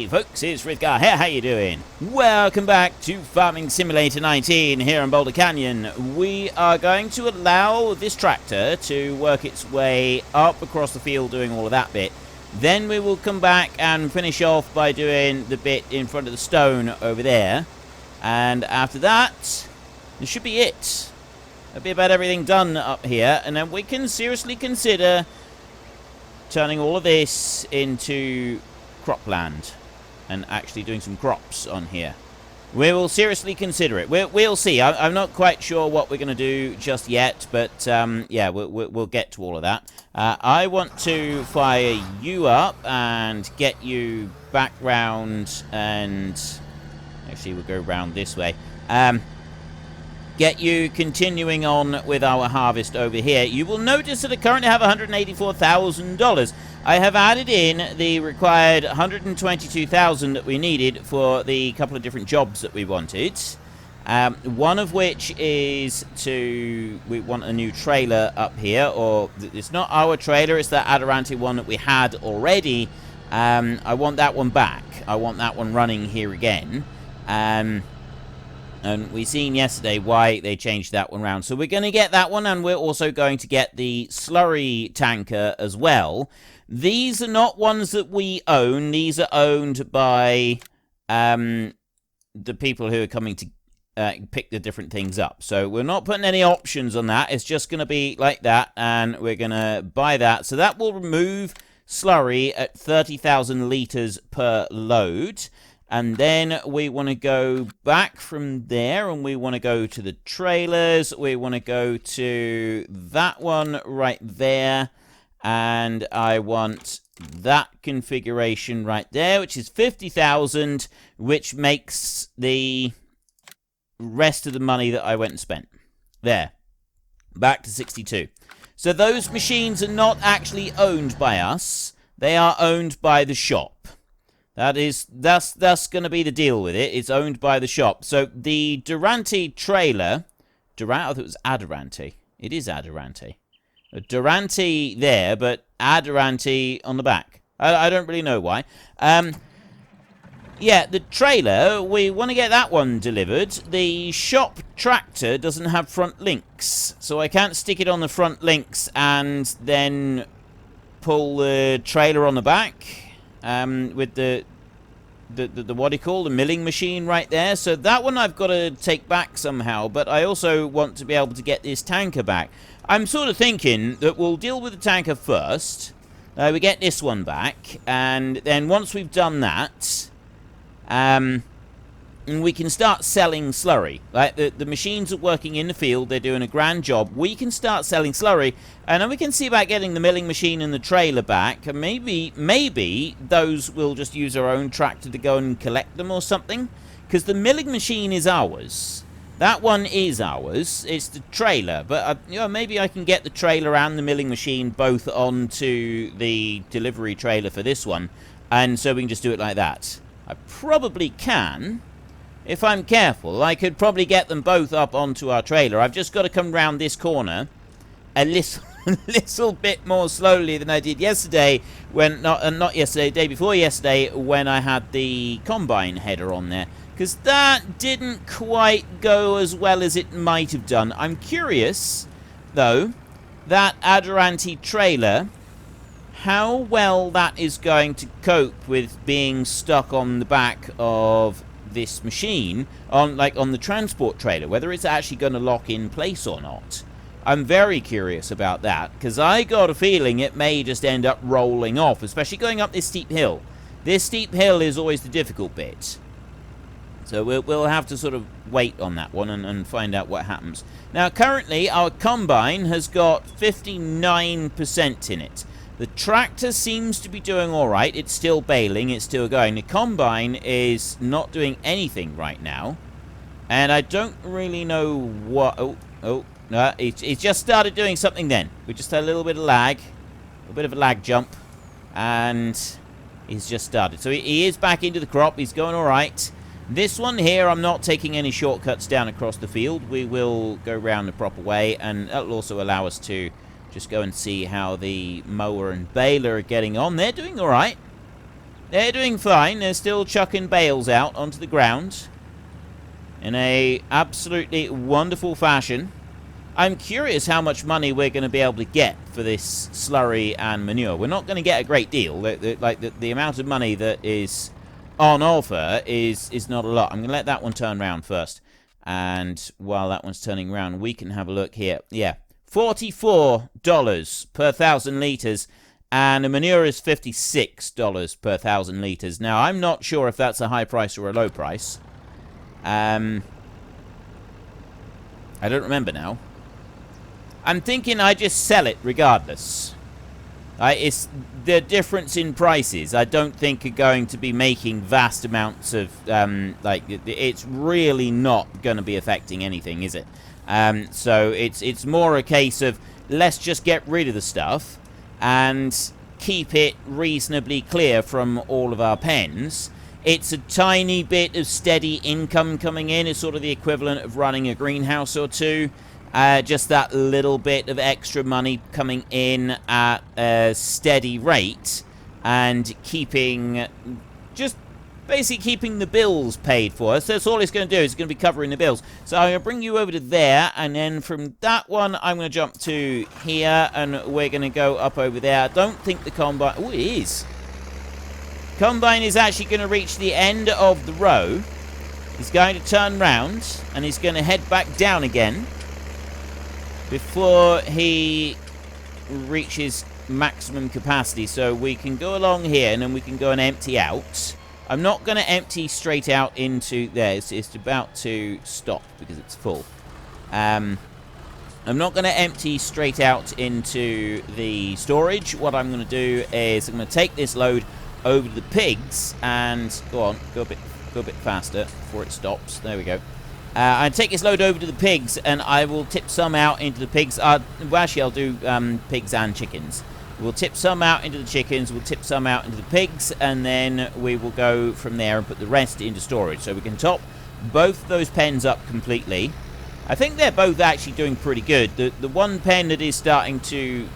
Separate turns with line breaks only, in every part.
Hey folks, it's Rithgar here, how you doing? Welcome back to Farming Simulator 19 here in Boulder Canyon. We are going to allow this tractor to work its way up across the field doing all of that bit. Then we will come back and finish off by doing the bit in front of the stone over there. And after that, this should be it. That'll be about everything done up here, and then we can seriously consider turning all of this into cropland and actually doing some crops on here. We will seriously consider it. We'll see. I'm not quite sure what we're going to do just yet, but yeah, we'll get to all of that. I want to fire you up and get you back round, and actually we'll go round this way. Get you continuing on with our harvest over here. You will notice that I currently have $184,000. I have added in the required $122,000 that we needed for the couple of different jobs that we wanted. One of which is we want a new trailer up here, or it's not our trailer, it's that Adirante one that we had already. I want that one back. I want that one running here again. And we seen yesterday why they changed that one around. So we're going to get that one, and we're also going to get the Slurry Tanker as well. These are not ones that we own. These are owned by the people who are coming to pick the different things up. So we're not putting any options on that. It's just going to be like that, and we're going to buy that. So that will remove slurry at 30,000 litres per load. And then we want to go back from there, and we want to go to the trailers. We want to go to that one right there. And I want that configuration right there, which is 50,000, which makes the rest of the money that I went and spent. There. Back to 62. So those machines are not actually owned by us. They are owned by the shop. That's going to be the deal with it. It's owned by the shop. So the Durante trailer, I thought it was Adirante. It is Adirante. Durante there, but Adirante on the back. I don't really know why. Yeah, the trailer, we want to get that one delivered. The shop tractor doesn't have front links, so I can't stick it on the front links and then pull the trailer on the back. With the what do you call the milling machine right there. So that one I've got to take back somehow, but I also want to be able to get this tanker back. I'm sort of thinking that we'll deal with the tanker first. We get this one back, and then once we've done that, we can start selling slurry. Like the machines are working in the field, they're doing a grand job. We can start selling slurry, and then we can see about getting the milling machine and the trailer back. And maybe those will just use our own tractor to go and collect them or something. Because the milling machine is ours. That one is ours. It's the trailer, but you know, maybe I can get the trailer and the milling machine both onto the delivery trailer for this one, and so we can just do it like that. I probably can. If I'm careful, I could probably get them both up onto our trailer. I've just got to come round this corner a little bit more slowly than I did yesterday, when not yesterday, day before yesterday, when I had the combine header on there, because that didn't quite go as well as it might have done. I'm curious, though, that Adirante trailer, how well that is going to cope with being stuck on the back of this machine on the transport trailer, whether it's actually going to lock in place or not. I'm very curious about that, because I got a feeling it may just end up rolling off, especially going up this steep hill. This steep hill is always the difficult bit, so we'll have to sort of wait on that one and find out what happens. Now currently our combine has got 59% in it. The tractor seems to be doing alright. It's still baling. It's still going. The combine is not doing anything right now. And I don't really know what... No, it just started doing something then. We just had a little bit of lag. A bit of a lag jump. And he's just started. So he is back into the crop. He's going alright. This one here, I'm not taking any shortcuts down across the field. We will go round the proper way. And that'll also allow us to just go and see how the mower and baler are getting on. They're doing all right. They're doing fine. They're still chucking bales out onto the ground in a absolutely wonderful fashion. I'm curious how much money we're going to be able to get for this slurry and manure. We're not going to get a great deal. The amount of money that is on offer is not a lot. I'm going to let that one turn around first. And while that one's turning around, we can have a look here. Yeah, $44 per 1,000 litres. And the manure is $56 per 1,000 litres. Now, I'm not sure if that's a high price or a low price. I don't remember now. I'm thinking I just sell it regardless. It's the difference in prices. I don't think are going to be making vast amounts of it's really not going to be affecting anything, is it? So it's more a case of let's just get rid of the stuff and keep it reasonably clear from all of our pens. It's a tiny bit of steady income coming in. It's sort of the equivalent of running a greenhouse or two. Just that little bit of extra money coming in at a steady rate and basically keeping the bills paid for us. That's all it's going to do. It's going to be covering the bills. So I'm going to bring you over to there, and then from that one, I'm going to jump to here, and we're going to go up over there. I don't think the combine... Oh, it is. Combine is actually going to reach the end of the row. He's going to turn round, and he's going to head back down again before he reaches maximum capacity. So we can go along here, and then we can go and empty out. I'm not going to empty straight out into there. It's about to stop because it's full. I'm not going to empty straight out into the storage. What I'm going to do is I'm going to take this load over to the pigs and go a bit faster before it stops. There we go. I take this load over to the pigs, and I will tip some out into the pigs. Well, actually, I'll do pigs and chickens. We'll tip some out into the chickens, we'll tip some out into the pigs, and then we will go from there and put the rest into storage. So we can top both those pens up completely. I think they're both actually doing pretty good. The one pen that is starting to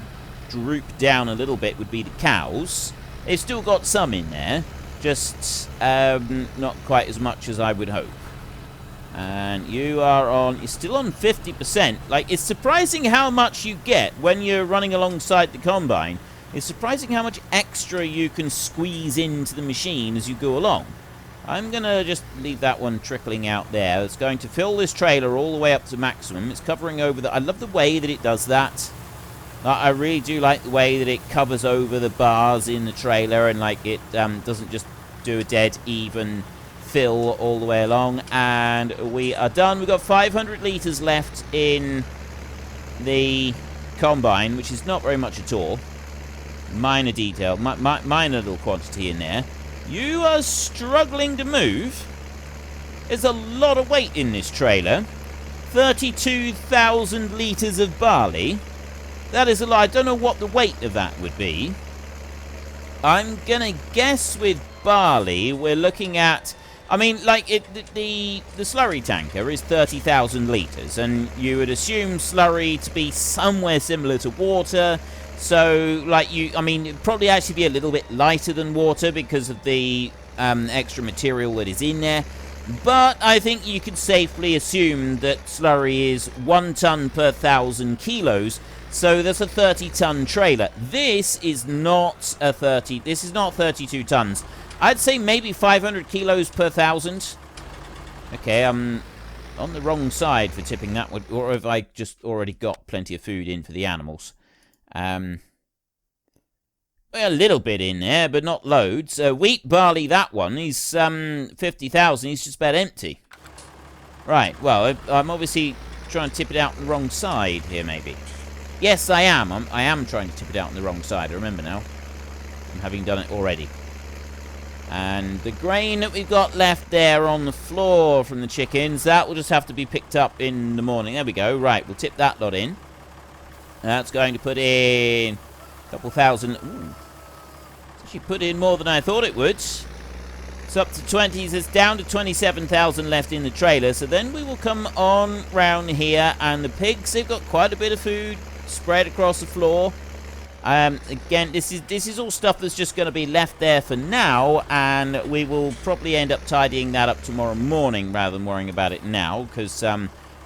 droop down a little bit would be the cows. They've still got some in there, just not quite as much as I would hope. And you're still on 50%. Like, it's surprising how much you get when you're running alongside the combine. It's surprising how much extra you can squeeze into the machine as you go along. I'm going to just leave that one trickling out there. It's going to fill this trailer all the way up to maximum. It's covering over I love the way that it does that. I really do like the way that it covers over the bars in the trailer, and like it doesn't just do a dead even fill all the way along. And we are done. We've got 500 litres left in the combine, which is not very much at all. Minor detail, minor little quantity in there. You are struggling to move. There's a lot of weight in this trailer. 32,000 litres of barley. That is a lot. I don't know what the weight of that would be. I'm gonna guess with barley we're looking at, I mean, like, the slurry tanker is 30,000 litres, and you would assume slurry to be somewhere similar to water. So, like, it'd probably actually be a little bit lighter than water because of the extra material that is in there. But I think you could safely assume that slurry is 1 ton per 1,000 kilos. So that's a 30-ton trailer. This is not 32 tons. I'd say maybe 500 kilos per 1,000. Okay, I'm on the wrong side for tipping that one. Or have I just already got plenty of food in for the animals? Well, a little bit in there, but not loads. Wheat, barley, that one, he's 50,000. He's just about empty. Right, well, I'm obviously trying to tip it out on the wrong side here, maybe. Yes, I am. I am trying to tip it out on the wrong side. I remember now. I'm having done it already. And the grain that we've got left there on the floor from the chickens, that will just have to be picked up in the morning. There we go. Right, we'll tip that lot in. That's going to put in a couple thousand. Ooh. It's actually put in more than I thought it would. It's up to 20s. It's down to 27,000 left in the trailer. So then we will come on round here. And the pigs, they've got quite a bit of food spread across the floor. Again, this is all stuff that's just going to be left there for now, and we will probably end up tidying that up tomorrow morning rather than worrying about it now, because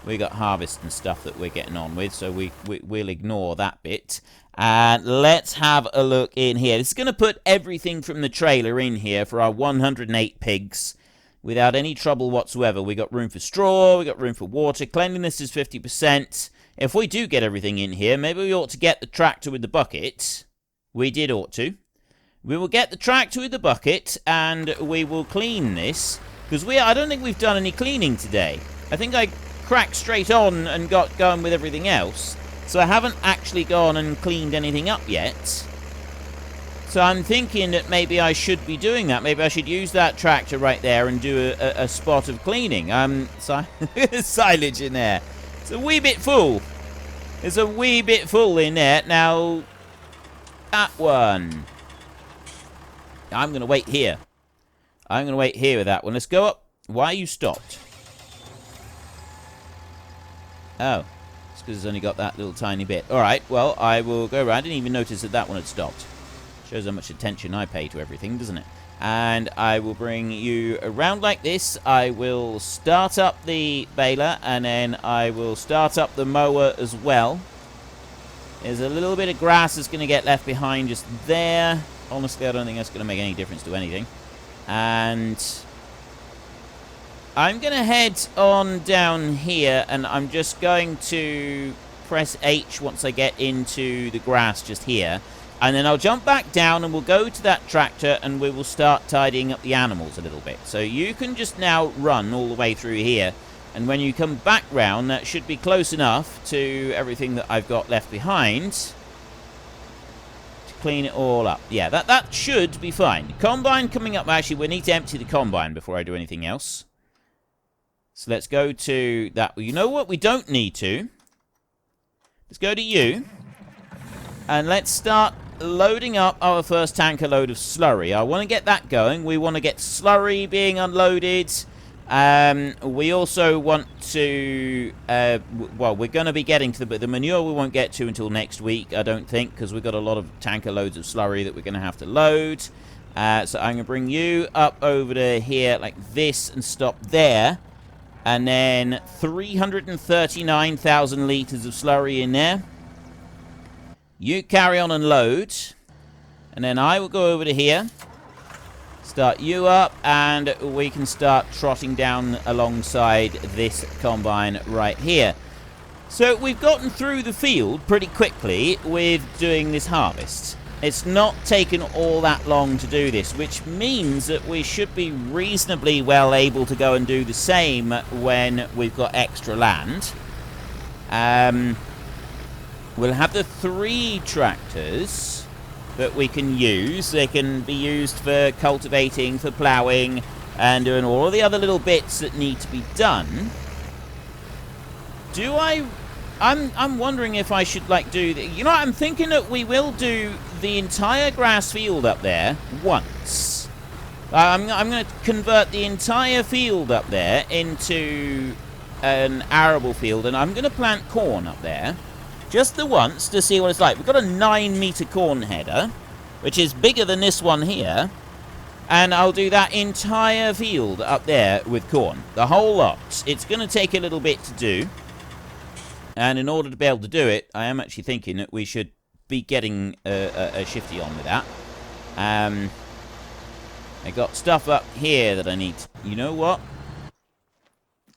we got harvest and stuff that we're getting on with, so we'll ignore that bit. And let's have a look in here. This is going to put everything from the trailer in here for our 108 pigs without any trouble whatsoever. We got room for straw, we got room for water, cleanliness is 50%. If we do get everything in here, maybe we ought to get the tractor with the bucket. We did ought to. We will get the tractor with the bucket, and we will clean this. Because I don't think we've done any cleaning today. I think I cracked straight on and got going with everything else. So I haven't actually gone and cleaned anything up yet. So I'm thinking that maybe I should be doing that. Maybe I should use that tractor right there and do a spot of cleaning. Silage in there. It's a wee bit full. It's a wee bit full in there. Now, that one. I'm going to wait here. I'm going to wait here with that one. Let's go up. Why are you stopped? Oh. It's because it's only got that little tiny bit. Alright, well, I will go around. I didn't even notice that that one had stopped. Shows how much attention I pay to everything, doesn't it? And I will bring you around like this. I will start up the baler, and then I will start up the mower as well. There's a little bit of grass that's going to get left behind just there. Honestly, I don't think that's going to make any difference to anything. And I'm going to head on down here, and I'm just going to press H once I get into the grass just here. And then I'll jump back down and we'll go to that tractor and we will start tidying up the animals a little bit. So you can just now run all the way through here. And when you come back round, that should be close enough to everything that I've got left behind to clean it all up. Yeah, that should be fine. Combine coming up. Actually, we need to empty the combine before I do anything else. So let's go to that. Well, you know what? We don't need to. Let's go to you. And let's start loading up our first tanker load of slurry. I want to get that going. We want to get slurry being unloaded. We also want to... well, we're going to be getting to the manure we won't get to until next week, I don't think, because we've got a lot of tanker loads of slurry that we're going to have to load. So I'm going to bring you up over to here like this and stop there. And then 339,000 litres of slurry in there. You carry on and load. And then I will go over to here. Start you up. And we can start trotting down alongside this combine right here. So we've gotten through the field pretty quickly with doing this harvest. It's not taken all that long to do this, which means that we should be reasonably well able to go and do the same when we've got extra land. We'll have the 3 tractors that we can use. They can be used for cultivating, for ploughing, and doing all of the other little bits that need to be done. I'm wondering if I should, like, do... You know, I'm thinking that we will do the entire grass field up there once. I'm going to convert the entire field up there into an arable field, and I'm going to plant corn up there. Just the once to see what it's like. We've got a 9-meter corn header, which is bigger than this one here. And I'll do that entire field up there with corn. The whole lot. It's going to take a little bit to do. And in order to be able to do it, I am actually thinking that we should be getting a shifty on with that. I got stuff up here that I need. You know what?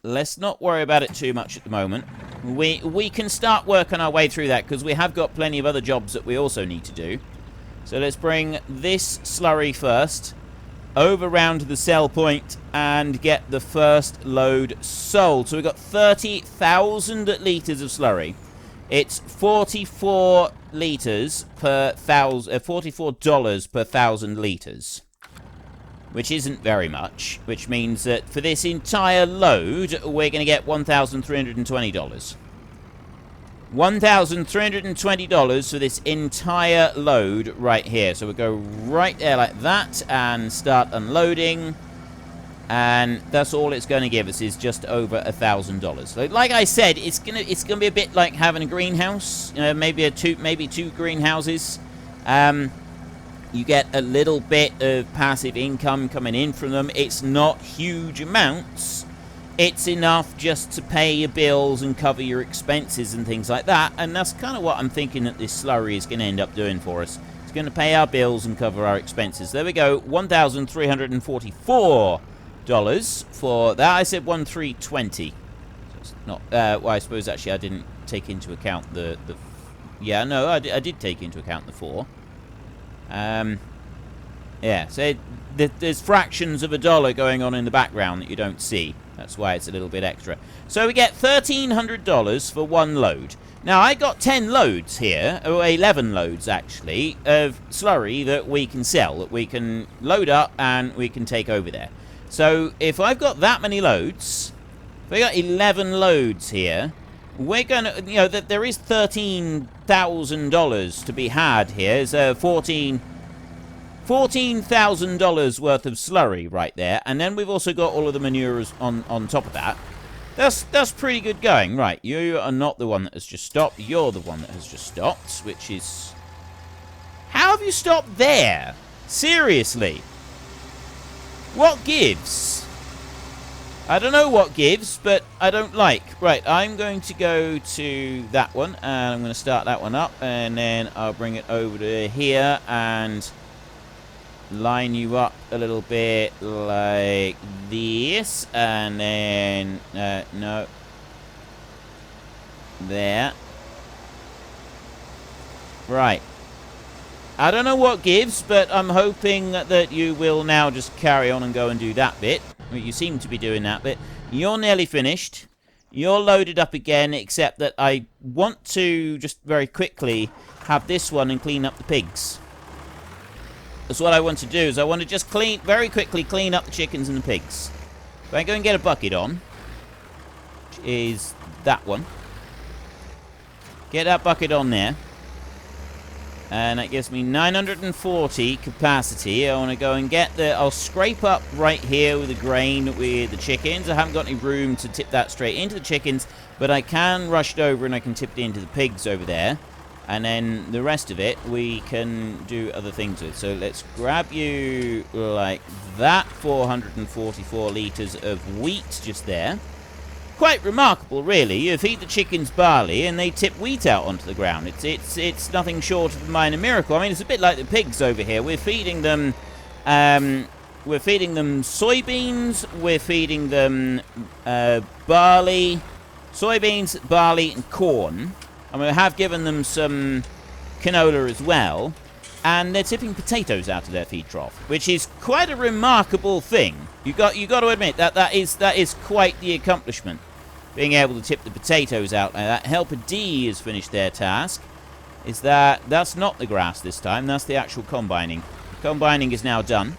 Let's not worry about it too much at the moment. We can start working our way through that because we have got plenty of other jobs that we also need to do. So let's bring this slurry first over round to the sell point and get the first load sold. So we've got 30,000 litres of slurry. It's 44 litres per thousand, $44 per 1,000 litres. Which isn't very much, which means that for this entire load, we're going to get $1,320. $1,320 for this entire load right here. So we'll go right there like that and start unloading. And that's all it's going to give us is just over $1,000. So like I said, it's gonna be a bit like having a greenhouse. You know, maybe two greenhouses. You get a little bit of passive income coming in from them. It's not huge amounts. It's enough just to pay your bills and cover your expenses and things like that. And that's kind of what I'm thinking that this slurry is going to end up doing for us. It's going to pay our bills and cover our expenses. There we go. $1,344 for that. I said 1,320. So it's not. Well, I suppose actually I didn't take into account the yeah, no, I did take into account the 4. Yeah, so there's fractions of a dollar going on in the background that you don't see. That's why it's a little bit extra. So we get $1,300 for one load. Now, I got 10 loads here, or 11 loads, actually, of slurry that we can sell, that we can load up and we can take over there. So, if I've got that many loads, if I got 11 loads here, we're going to, you know, there is $13,000 to be had here. There's $14,000 worth of slurry right there, and then we've also got all of the manures on top of that. That's pretty good going. Right, you are not the one that has just stopped. You're the one that has just stopped, which is... How have you stopped there? Seriously. What gives? I don't know what gives, but I don't like. Right, I'm going to go to that one, and I'm going to start that one up, and then I'll bring it over to here, and line you up a little bit like this, and then no, there. Right, I don't know what gives, but I'm hoping that you will now just carry on and go and do that bit. Well, you seem to be doing that bit. You're nearly finished. You're loaded up again, except that I want to just very quickly have this one and clean up the pigs. That's what I want to do, is I want to just very quickly clean up the chickens and the pigs. If I go and get a bucket on, which is that one. Get that bucket on there. And that gives me 940 capacity. I want to go and get I'll scrape up right here with the grain with the chickens. I haven't got any room to tip that straight into the chickens, but I can rush it over and I can tip it into the pigs over there. And then the rest of it, we can do other things with. So let's grab you like that. 444 litres of wheat just there. Quite remarkable, really. You feed the chickens barley and they tip wheat out onto the ground. It's nothing short of a minor miracle. I mean, it's a bit like the pigs over here. We're feeding them soybeans. We're feeding them barley, soybeans, barley, and corn. And we have given them some canola as well. And they're tipping potatoes out of their feed trough, which is quite a remarkable thing. You got to admit that is quite the accomplishment, being able to tip the potatoes out like that. Helper D has finished their task. That's not the grass this time. That's the actual combining. Combining is now done.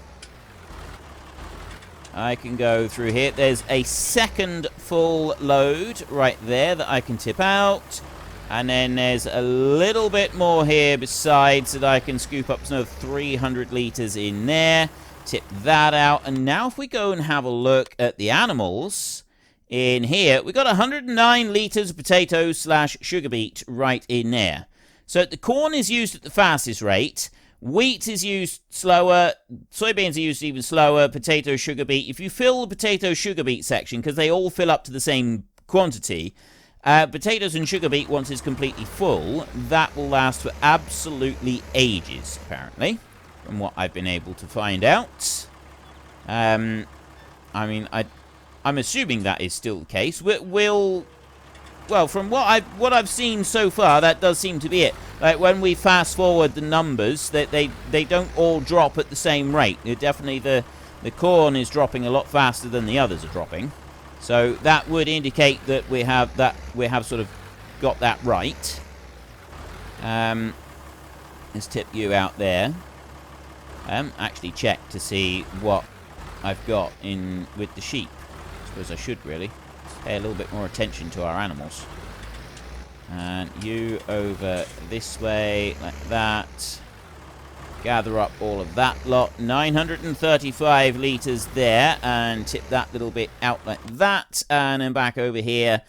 I can go through here. There's a second full load right there that I can tip out. And then there's a little bit more here besides that I can scoop up another 300 litres in there. Tip that out. And now if we go and have a look at the animals in here, we've got 109 litres of potatoes / sugar beet right in there. So the corn is used at the fastest rate. Wheat is used slower. Soybeans are used even slower. Potato, sugar beet. If you fill the potato, sugar beet section, because they all fill up to the same quantity... potatoes and sugar beet, once it's completely full, that will last for absolutely ages, apparently, from what I've been able to find out. I mean, I'm assuming that is still the case. Well, from what I've seen so far, that does seem to be it. Like, when we fast forward the numbers, that they don't all drop at the same rate. Definitely the corn is dropping a lot faster than the others are dropping. So that would indicate that we have sort of got that right. Let's tip you out there. Actually check to see what I've got in with the sheep. I suppose I should really pay a little bit more attention to our animals. And you over this way like that. Gather up all of that lot. 935 litres there. And tip that little bit out like that. And then back over here.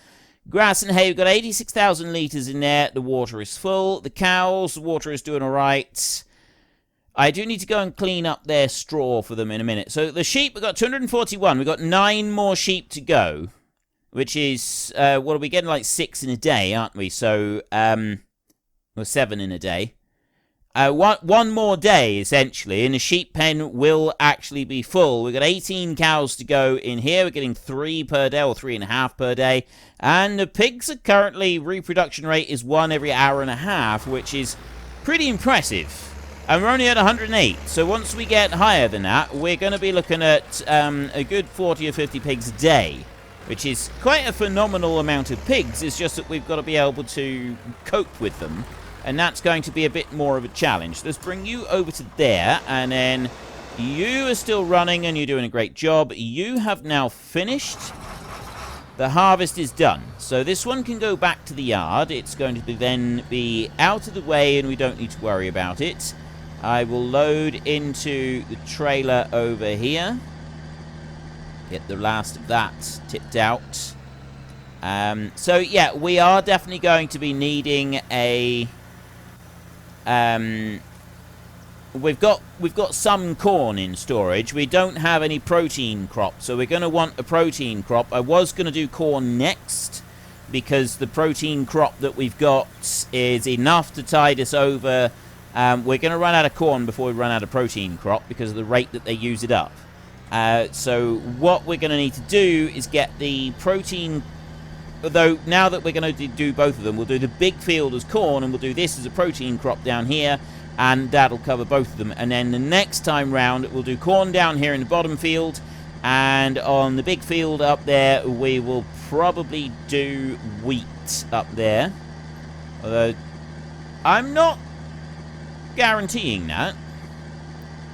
Grass and hay, we've got 86,000 litres in there. The water is full. The cows, the water is doing all right. I do need to go and clean up their straw for them in a minute. So the sheep, we've got 241. We've got 9 more sheep to go, which is, what are we getting? Like 6 in a day, aren't we? So, or 7 in a day. One more day, essentially, and the sheep pen will actually be full. We've got 18 cows to go in here. We're getting 3 per day, or 3.5 per day. And the pigs are currently, reproduction rate is 1 every hour and a half, which is pretty impressive. And we're only at 108, so once we get higher than that, we're going to be looking at a good 40 or 50 pigs a day, which is quite a phenomenal amount of pigs. It's just that we've got to be able to cope with them, and that's going to be a bit more of a challenge. Let's bring you over to there, and then you are still running, and you're doing a great job. You have now finished. The harvest is done, so this one can go back to the yard. It's going to then be out of the way, and we don't need to worry about it. I will load into the trailer over here. Get the last of that tipped out. So yeah, we are definitely going to be needing a... We've got some corn in storage. We don't have any protein crop, so we're going to want a protein crop. I was going to do corn next, because the protein crop that we've got is enough to tide us over. We're going to run out of corn before we run out of protein crop because of the rate that they use it up. So what we're going to need to do is get the protein... Although, now that we're going to do both of them, we'll do the big field as corn, and we'll do this as a protein crop down here, and that'll cover both of them. And then the next time round, we'll do corn down here in the bottom field, and on the big field up there, we will probably do wheat up there. Although, I'm not guaranteeing that.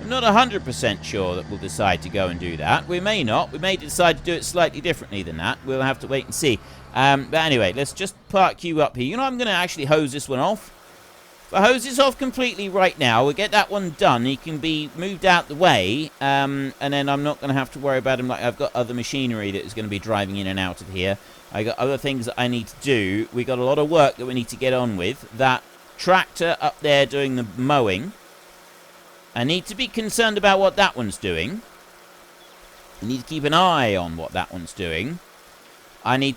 I'm not 100% sure that we'll decide to go and do that. We may not. We may decide to do it slightly differently than that. We'll have to wait and see. But anyway, let's just park you up here. You know, I'm going to actually hose this one off. If I hose this off completely right now, we'll get that one done. He can be moved out the way, and then I'm not going to have to worry about him. Like, I've got other machinery that is going to be driving in and out of here. I got other things that I need to do. We got a lot of work that we need to get on with. That tractor up there doing the mowing, I need to be concerned about what that one's doing. I need to keep an eye on what that one's doing.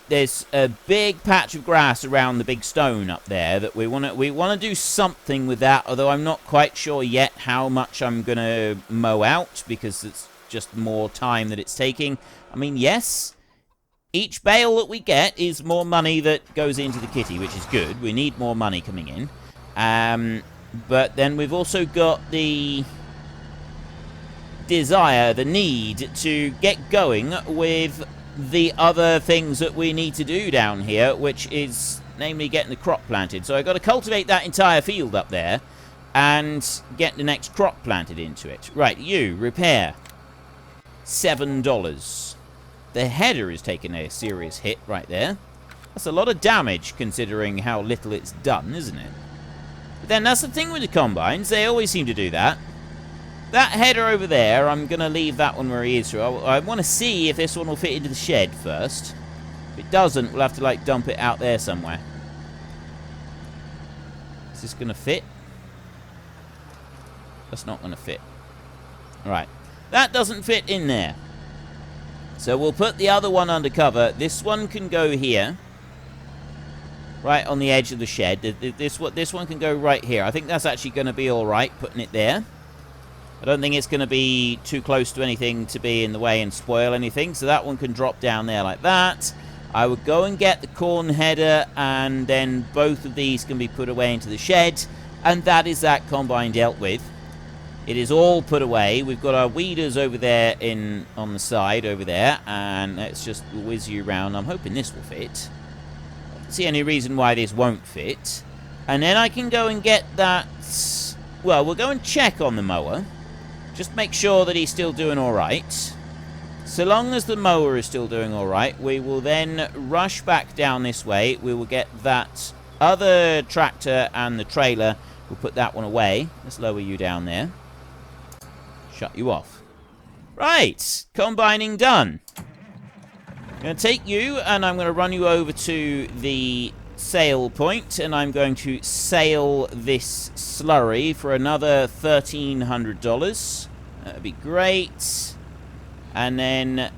There's a big patch of grass around the big stone up there that we want to do something with that, although I'm not quite sure yet how much I'm going to mow out, because it's just more time that it's taking. I mean, yes, each bale that we get is more money that goes into the kitty, which is good. We need more money coming in. But then we've also got the desire, the need to get going with the other things that we need to do down here, which is namely getting the crop planted. So I've got to cultivate that entire field up there and get the next crop planted into it. Right, you, repair. $7. The header is taking a serious hit right there. That's a lot of damage considering how little it's done, isn't it? But then that's the thing with the combines. They always seem to do that. That header over there, I'm going to leave that one where he is. I want to see if this one will fit into the shed first. If it doesn't, we'll have to, like, dump it out there somewhere. Is this going to fit? That's not going to fit. Right. That doesn't fit in there. So we'll put the other one under cover. This one can go here. Right on the edge of the shed. This one can go right here. I think that's actually going to be alright, putting it there. I don't think it's going to be too close to anything to be in the way and spoil anything. So that one can drop down there like that. I would go and get the corn header, and then both of these can be put away into the shed. And that is that combine dealt with. It is all put away. We've got our weeders over there on the side over there. And let's just whiz you around. I'm hoping this will fit. I don't see any reason why this won't fit. And then I can go and get that... Well, we'll go and check on the mower. Just make sure that he's still doing alright. So long as the mower is still doing alright, we will then rush back down this way. We will get that other tractor and the trailer. We'll put that one away. Let's lower you down there. Shut you off. Right. Combining done. I'm going to take you, and I'm going to run you over to the sale point, and I'm going to sell this slurry for another $1,300. That would be great. And then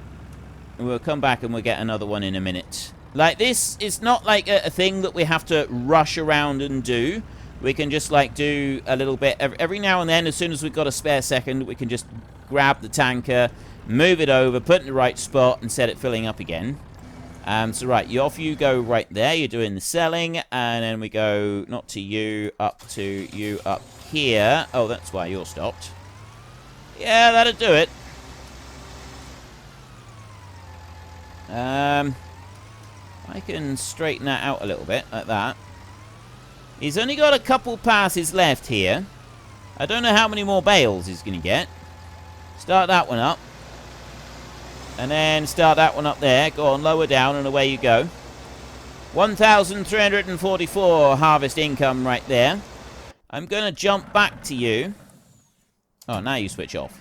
we'll come back and we'll get another one in a minute. Like, this is not like a thing that we have to rush around and do. We can just, like, do a little bit every now and then. As soon as we've got a spare second, we can just grab the tanker, move it over, put it in the right spot, and set it filling up again. So, right, off you go right there. You're doing the selling, and then we go, not to you, up to you up here. Oh, that's why you're stopped. Yeah, that'll do it. I can straighten that out a little bit, like that. He's only got a couple passes left here. I don't know how many more bales he's going to get. Start that one up. And then start that one up there. Go on, lower down, and away you go. 1,344 harvest income right there. I'm going to jump back to you. Oh, now you switch off.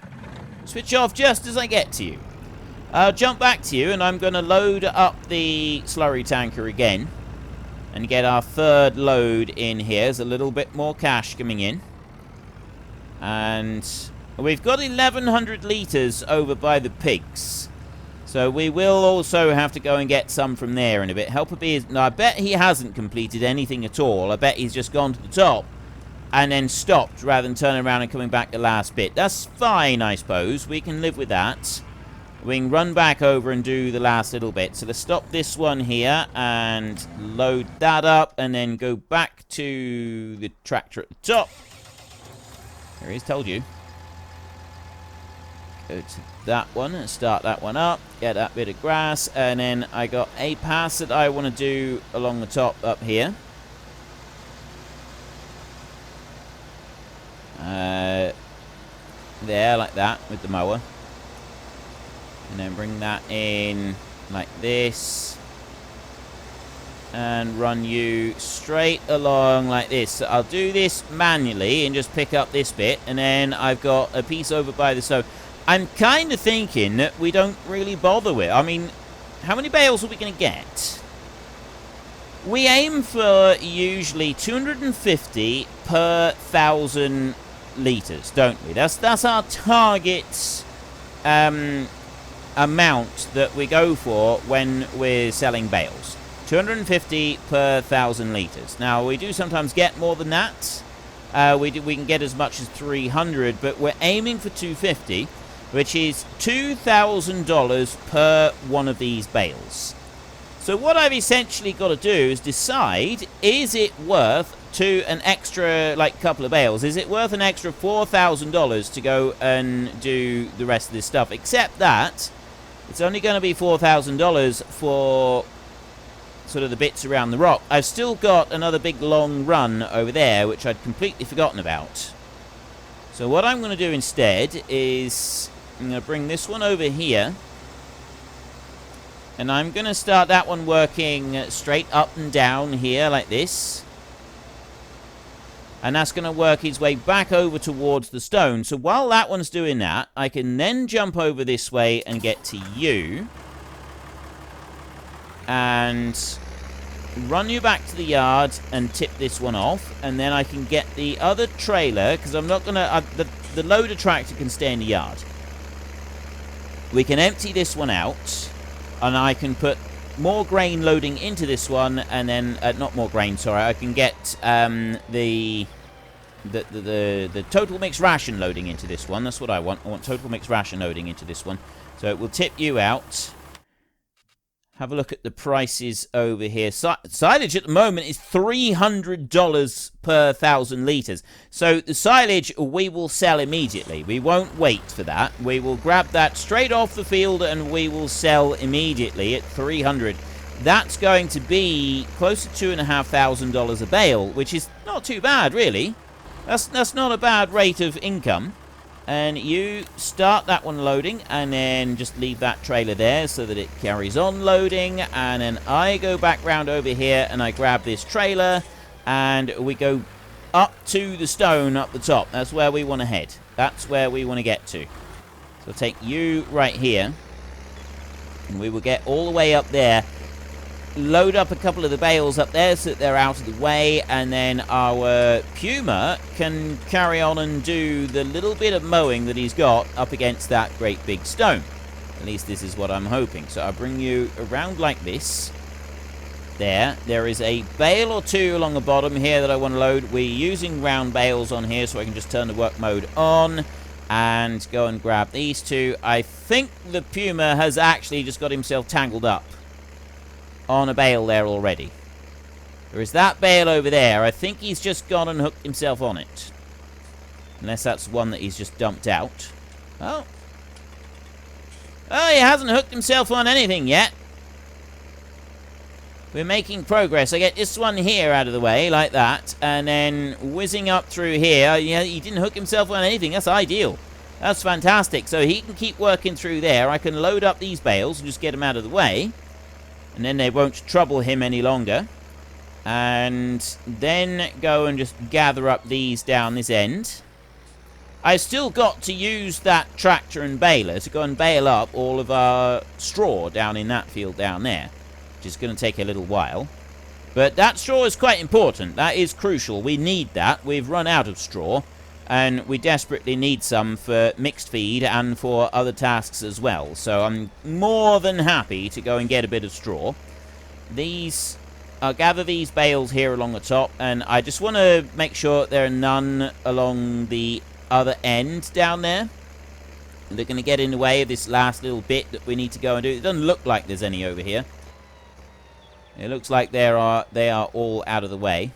Switch off just as I get to you. I'll jump back to you, and I'm going to load up the slurry tanker again. And get our third load in here. There's a little bit more cash coming in. And we've got 1,100 litres over by the pigs. So we will also have to go and get some from there in a bit. Helper B is... No, I bet he hasn't completed anything at all. I bet he's just gone to the top and then stopped rather than turning around and coming back the last bit. That's fine, I suppose. We can live with that. We can run back over and do the last little bit. So let's stop this one here and load that up and then go back to the tractor at the top. There he is, told you. Go to that one and start that one up. Get that bit of grass. And then I got a pass that I want to do along the top up here. There, like that, with the mower. And then bring that in like this. And run you straight along like this. So I'll do this manually and just pick up this bit. And then I've got a piece over by the stove. I'm kind of thinking that we don't really bother with. I mean, how many bales are we going to get? We aim for usually 250 per 1,000 litres, don't we? That's our target amount that we go for when we're selling bales. 250 per 1,000 litres. Now, we do sometimes get more than that. We can get as much as 300, but we're aiming for 250, which is $2,000 per one of these bales. So what I've essentially got to do is decide, is it worth an extra, like, couple of bales? Is it worth an extra $4,000 to go and do the rest of this stuff? Except that it's only going to be $4,000 for sort of the bits around the rock. I've still got another big long run over there, which I'd completely forgotten about. So what I'm going to do instead is I'm going to bring this one over here. And I'm going to start that one working straight up and down here like this. And that's going to work its way back over towards the stone. So while that one's doing that, I can then jump over this way and get to you. And run you back to the yard and tip this one off. And then I can get the other trailer, because I'm not going to... the loader tractor can stay in the yard. We can empty this one out. And I can put more grain loading into this one, and then not more grain. Sorry, I can get the total mixed ration loading into this one. That's what I want. I want total mixed ration loading into this one. So it will tip you out. Have a look at the prices over here. Silage at the moment is $300 per 1,000 litres. So the silage we will sell immediately. We won't wait for that. We will grab that straight off the field and we will sell immediately at $300. That's going to be close to $2,500 a bale, which is not too bad, really. That's not a bad rate of income. And you start that one loading, and then just leave that trailer there so that it carries on loading. And then I go back round over here, and I grab this trailer, and we go up to the stone up the top. That's where we want to head. That's where we want to get to. So I'll take you right here. And we will get all the way up there, load up a couple of the bales up there so that they're out of the way, and then our Puma can carry on and do the little bit of mowing that he's got up against that great big stone. At least this is what I'm hoping. So I'll bring you around like this. There is a bale or two along the bottom here that I want to load. We're using round bales on here, so I can just turn the work mode on and go and grab these two. I think the Puma has actually just got himself tangled up on a bale there already. There is that bale over there. I think he's just gone and hooked himself on it. Unless that's one that he's just dumped out. Oh, he hasn't hooked himself on anything yet. We're making progress. I get this one here out of the way, like that, and then whizzing up through here. Yeah, he didn't hook himself on anything. That's ideal. That's fantastic. So he can keep working through there. I can load up these bales and just get them out of the way, and then they won't trouble him any longer. And then go and just gather up these down this end. I've still got to use that tractor and baler to go and bale up all of our straw down in that field down there, which is going to take a little while. But that straw is quite important. That is crucial. We need that. We've run out of straw, and we desperately need some for mixed feed and for other tasks as well. So I'm more than happy to go and get a bit of straw. I'll gather these bales here along the top, and I just want to make sure there are none along the other end down there. They're going to get in the way of this last little bit that we need to go and do. It doesn't look like there's any over here. It looks like they are all out of the way.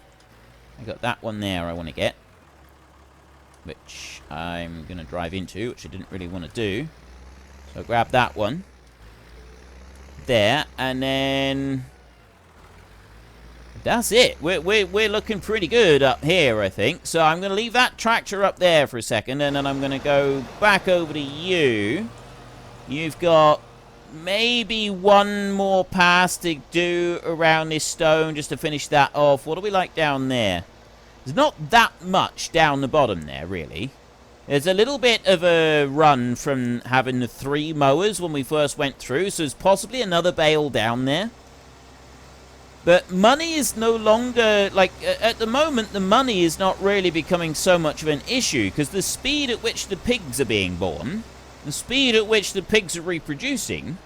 I got that one there I want to get, which I'm going to drive into, which I didn't really want to do. So I'll grab that one there, and then that's it. We're looking pretty good up here, I think. So I'm going to leave that tractor up there for a second, and then I'm going to go back over to you. You've got maybe one more pass to do around this stone just to finish that off. What do we like down there? There's not that much down the bottom there, really. There's a little bit of a run from having the 3 mowers when we first went through, so there's possibly another bale down there. But money is no longer, like, at the moment, the money is not really becoming so much of an issue, because the speed at which the pigs are being born, the speed at which the pigs are reproducing,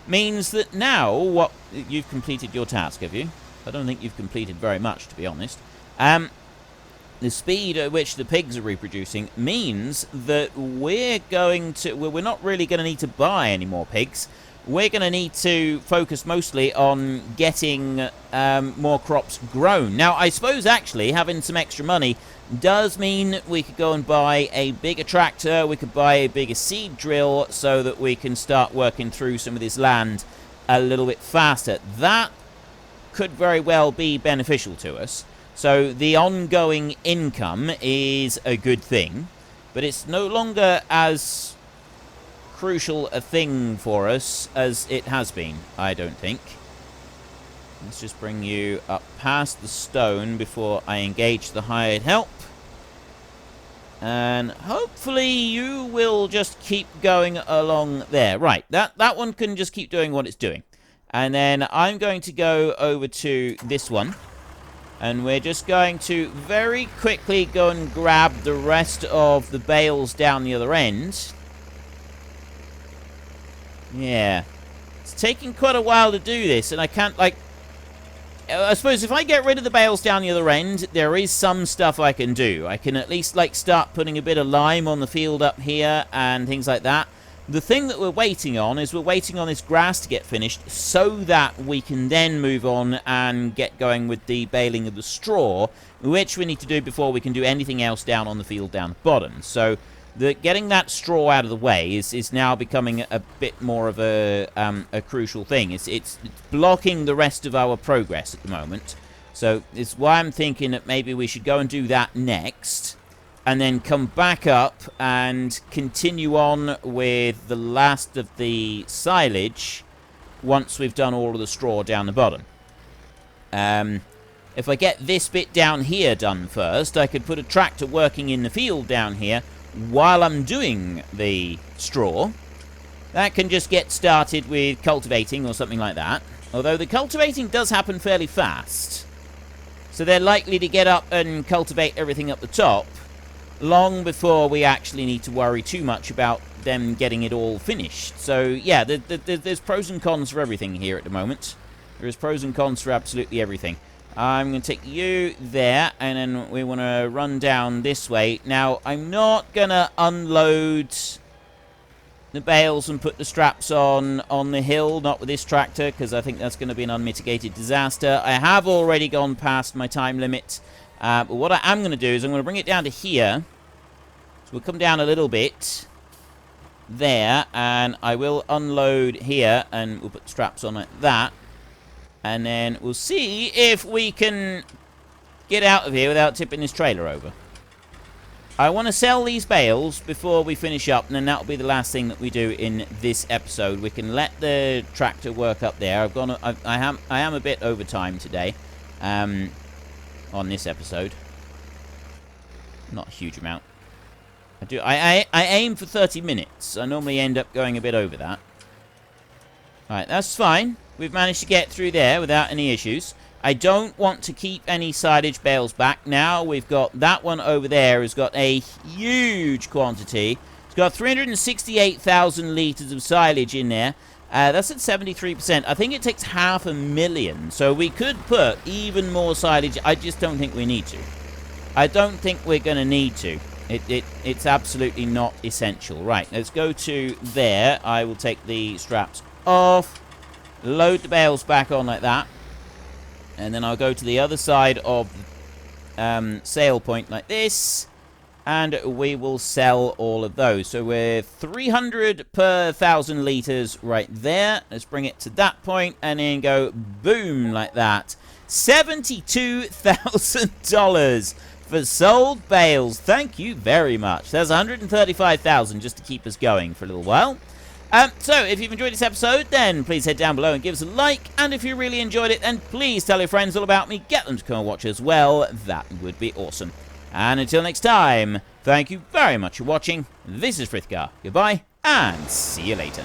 means that now, you've completed your task, have you? I don't think you've completed very much, to be honest. The speed at which the pigs are reproducing means that we're not really going to need to buy any more pigs. We're going to need to focus mostly on getting more crops grown. Now, I suppose, actually, having some extra money does mean we could go and buy a bigger tractor, we could buy a bigger seed drill, so that we can start working through some of this land a little bit faster. That could very well be beneficial to us. So the ongoing income is a good thing, but it's no longer as crucial a thing for us as it has been, I don't think. Let's just bring you up past the stone before I engage the hired help. And hopefully you will just keep going along there. Right, that one can just keep doing what it's doing. And then I'm going to go over to this one. And we're just going to very quickly go and grab the rest of the bales down the other end. Yeah. It's taking quite a while to do this, and I can't, like... I suppose if I get rid of the bales down the other end, there is some stuff I can do. I can at least, like, start putting a bit of lime on the field up here and things like that. The thing that we're waiting on is we're waiting on this grass to get finished so that we can then move on and get going with the baling of the straw, which we need to do before we can do anything else down on the field down the bottom. So getting that straw out of the way is now becoming a bit more of a crucial thing. It's blocking the rest of our progress at the moment. So it's why I'm thinking that maybe we should go and do that next, and then come back up and continue on with the last of the silage once we've done all of the straw down the bottom. If I get this bit down here done first, I could put a tractor working in the field down here while I'm doing the straw. that can just get started with cultivating or something like that. Although the cultivating does happen fairly fast. So they're likely to get up and cultivate everything up the top long before we actually need to worry too much about them getting it all finished. So, yeah, there's pros and cons for everything here at the moment. There's pros and cons for absolutely everything. I'm going to take you there, and then we want to run down this way. Now, I'm not going to unload the bales and put the straps on the hill, not with this tractor, because I think that's going to be an unmitigated disaster. I have already gone past my time limit, but what I am going to do is I'm going to bring it down to here. So we'll come down a little bit there, and I will unload here, and we'll put the straps on like that. And then we'll see if we can get out of here without tipping this trailer over. I want to sell these bales before we finish up, and then that'll be the last thing that we do in this episode. We can let the tractor work up there. I am a bit over time today on this episode. Not a huge amount. I aim for 30 minutes. I normally end up going a bit over that. Alright, that's fine. We've managed to get through there without any issues. I don't want to keep any silage bales back now. We've got that one over there has got a huge quantity. It's got 368,000 litres of silage in there. That's at 73%. I think it takes 500,000. So we could put even more silage. I just don't think we need to. I don't think we're going to need to. It's absolutely not essential. Right, let's go to there. I will take the straps off. Load the bales back on like that. And then I'll go to the other side of sale point like this. And we will sell all of those. So we're 300 per 1,000 litres right there. Let's bring it to that point and then go boom like that. $72,000 for sold bales. Thank you very much. There's 135,000 just to keep us going for a little while. So, if you've enjoyed this episode, then please head down below and give us a like. And if you really enjoyed it, then please tell your friends all about me. Get them to come and watch as well. That would be awesome. And until next time, thank you very much for watching. This is Frithgar. Goodbye, and see you later.